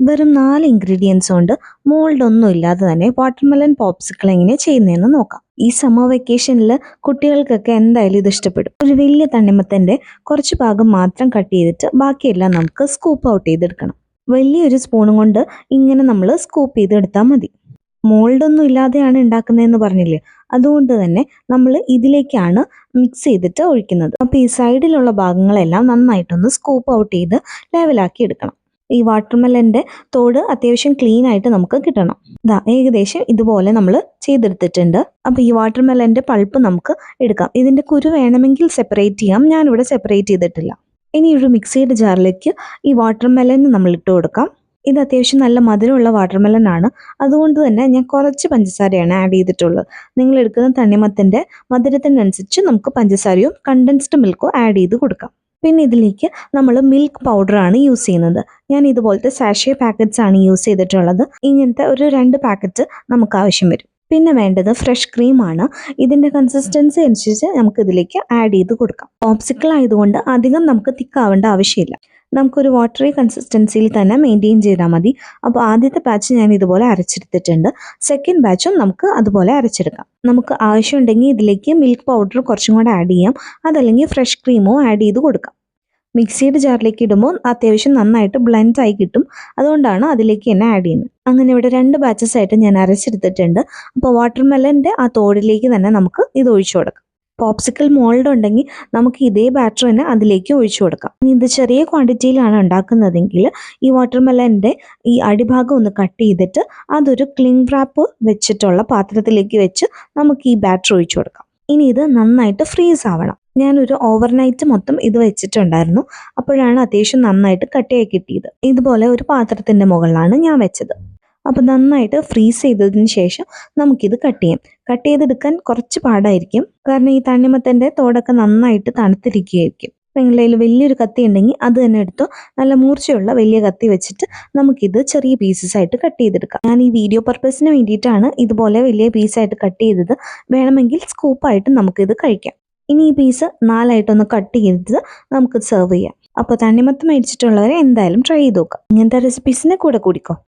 വെറും 4 ഇൻഗ്രീഡിയൻസ് കൊണ്ട് മോൾഡ് ഒന്നും ഇല്ലാതെ തന്നെ വാട്ടർമെലൺ പോപ്സിക്കിൾ എങ്ങനെ ചെയ്യുന്നതെന്ന് നോക്കാം. ഈ സമ്മർ വെക്കേഷനിൽ കുട്ടികൾക്കൊക്കെ എന്തായാലും ഇത് ഇഷ്ടപ്പെടും. ഒരു വലിയ തണ്ണിമത്തൻ്റെ കുറച്ച് ഭാഗം മാത്രം കട്ട് ചെയ്തിട്ട് ബാക്കിയെല്ലാം നമുക്ക് സ്കൂപ്പ് ഔട്ട് ചെയ്തെടുക്കണം. വലിയൊരു സ്പൂണും കൊണ്ട് ഇങ്ങനെ നമ്മൾ സ്കൂപ്പ് ചെയ്തെടുത്താൽ മതി. മോൾഡൊന്നും ഇല്ലാതെയാണ് ഉണ്ടാക്കുന്നതെന്ന് പറഞ്ഞില്ലേ, അതുകൊണ്ട് തന്നെ നമ്മൾ ഇതിലേക്കാണ് മിക്സ് ചെയ്തിട്ട് ഒഴിക്കുന്നത്. അപ്പോൾ ഈ സൈഡിലുള്ള ഭാഗങ്ങളെല്ലാം നന്നായിട്ടൊന്ന് സ്കൂപ്പ് ഔട്ട് ചെയ്ത് ലെവലാക്കി എടുക്കണം. ഈ വാട്ടർമെലൻ്റെ തോട് അത്യാവശ്യം ക്ലീൻ ആയിട്ട് നമുക്ക് കിട്ടണം. ഏകദേശം ഇതുപോലെ നമ്മൾ ചെയ്തെടുത്തിട്ടുണ്ട്. അപ്പോൾ ഈ വാട്ടർമെലൻ്റെ പൾപ്പ് നമുക്ക് എടുക്കാം. ഇതിൻ്റെ കുരു വേണമെങ്കിൽ സെപ്പറേറ്റ് ചെയ്യാം, ഞാനിവിടെ സെപ്പറേറ്റ് ചെയ്തിട്ടില്ല. ഇനി ഒരു മിക്സിയുടെ ജാറിലേക്ക് ഈ വാട്ടർമെലൻ നമ്മൾ ഇട്ട് കൊടുക്കാം. ഇത് അത്യാവശ്യം നല്ല മധുരമുള്ള വാട്ടർമെലൻ ആണ്, അതുകൊണ്ട് തന്നെ ഞാൻ കുറച്ച് പഞ്ചസാരയാണ് ആഡ് ചെയ്തിട്ടുള്ളത്. നിങ്ങൾ എടുക്കുന്ന തണ്ണിമത്തൻ്റെ മധുരത്തിനനുസരിച്ച് നമുക്ക് പഞ്ചസാരയും കണ്ടൻസ്ഡ് മിൽക്കും ആഡ് ചെയ്ത് കൊടുക്കാം. പിന്നെ ഇതിലേക്ക് നമ്മൾ മിൽക്ക് പൗഡറാണ് യൂസ് ചെയ്യുന്നത്. ഞാൻ ഇതുപോലത്തെ സാഷേ പാക്കറ്റ്സ് ആണ് യൂസ് ചെയ്തിട്ടുള്ളത്. ഇങ്ങനത്തെ ഒരു 2 പാക്കറ്റ് നമുക്ക് ആവശ്യം വരും. പിന്നെ വേണ്ടത് ഫ്രഷ് ക്രീമാണ്. ഇതിൻ്റെ കൺസിസ്റ്റൻസി അനുസരിച്ച് നമുക്ക് ഇതിലേക്ക് ആഡ് ചെയ്ത് കൊടുക്കാം. പോപ്സിക്കിൾ ആയതുകൊണ്ട് അധികം നമുക്ക് തിക്കാവേണ്ട ആവശ്യമില്ല. നമുക്കൊരു വാട്ടറി കൺസിസ്റ്റൻസിയിൽ തന്നെ മെയിൻറ്റെയിൻ ചെയ്താൽ മതി. അപ്പോൾ ആദ്യത്തെ ബാച്ച് ഞാൻ ഇതുപോലെ അരച്ചെടുത്തിട്ടുണ്ട്. സെക്കൻഡ് ബാച്ചും നമുക്ക് അതുപോലെ അരച്ചെടുക്കാം. നമുക്ക് ആവശ്യമുണ്ടെങ്കിൽ ഇതിലേക്ക് മിൽക്ക് പൗഡർ കുറച്ചും കൂടെ ആഡ് ചെയ്യാം, അതല്ലെങ്കിൽ ഫ്രഷ് ക്രീമോ ആഡ് ചെയ്ത് കൊടുക്കാം. മിക്സിയുടെ ജാറിലേക്ക് ഇടുമ്പോൾ അത്യാവശ്യം നന്നായിട്ട് ബ്ലെൻഡായി കിട്ടും, അതുകൊണ്ടാണ് അതിലേക്ക് തന്നെ ആഡ് ചെയ്യുന്നത്. അങ്ങനെ ഇവിടെ 2 ബാച്ചസ് ആയിട്ട് ഞാൻ അരച്ചെടുത്തിട്ടുണ്ട്. അപ്പോൾ വാട്ടർമെലൻ്റെ ആ തോടിലേക്ക് തന്നെ നമുക്ക് ഇത് ഒഴിച്ചു കൊടുക്കാം. പോപ്സിക്കിൾ മോൾഡ് ഉണ്ടെങ്കിൽ നമുക്ക് ഇതേ ബാറ്റർ തന്നെ അതിലേക്ക് ഒഴിച്ചു കൊടുക്കാം. ഇനി ഇത് ചെറിയ ക്വാണ്ടിറ്റിയിലാണ് ഉണ്ടാക്കുന്നതെങ്കിൽ ഈ വാട്ടർമെലൻ്റെ ഈ അടിഭാഗം ഒന്ന് കട്ട് ചെയ്തിട്ട് അതൊരു ക്ലിംഗ് റാപ്പ് വെച്ചിട്ടുള്ള പാത്രത്തിലേക്ക് വെച്ച് നമുക്ക് ഈ ബാറ്റർ ഒഴിച്ചു കൊടുക്കാം. ഇനി ഇത് നന്നായിട്ട് ഫ്രീസ് ആവണം. ഞാനൊരു ഓവർനൈറ്റ് മൊത്തം ഇത് വെച്ചിട്ടുണ്ടായിരുന്നു, അപ്പോഴാണ് അത്യാവശ്യം നന്നായിട്ട് കട്ടയായി കിട്ടിയത്. ഇതുപോലെ ഒരു പാത്രത്തിൻ്റെ മുകളിലാണ് ഞാൻ വെച്ചത്. അപ്പോൾ നന്നായിട്ട് ഫ്രീസ് ചെയ്തതിന് ശേഷം നമുക്കിത് കട്ട് ചെയ്യാം. കട്ട് ചെയ്തെടുക്കാൻ കുറച്ച് പാടായിരിക്കും, കാരണം ഈ തണ്ണിമത്തൻ്റെ തോടൊക്കെ നന്നായിട്ട് തണുത്തിരിക്കുകയായിരിക്കും. നിങ്ങളുടെ കയ്യിൽ വലിയൊരു കത്തി ഉണ്ടെങ്കിൽ അത് തന്നെ എടുത്തോ. നല്ല മൂർച്ചയുള്ള വലിയ കത്തി വെച്ചിട്ട് നമുക്കിത് ചെറിയ പീസസ് ആയിട്ട് കട്ട് ചെയ്തെടുക്കാം. ഞാൻ ഈ വീഡിയോ പർപ്പസിന് വേണ്ടിയിട്ടാണ് ഇതുപോലെ വലിയ പീസായിട്ട് കട്ട് ചെയ്തത്. വേണമെങ്കിൽ സ്കൂപ്പായിട്ട് നമുക്കിത് കഴിക്കാം. ഇനി ഈ പീസ് 4ആയിട്ടൊന്ന് കട്ട് ചെയ്ത് നമുക്ക് സെർവ് ചെയ്യാം. അപ്പോൾ തണ്ണിമത്തം മേടിച്ചിട്ടുള്ളവരെ എന്തായാലും ട്രൈ ചെയ്ത് നോക്കാം. ഇങ്ങനത്തെ റെസിപ്പീസിനെ കൂടെ കൂടിക്കോ.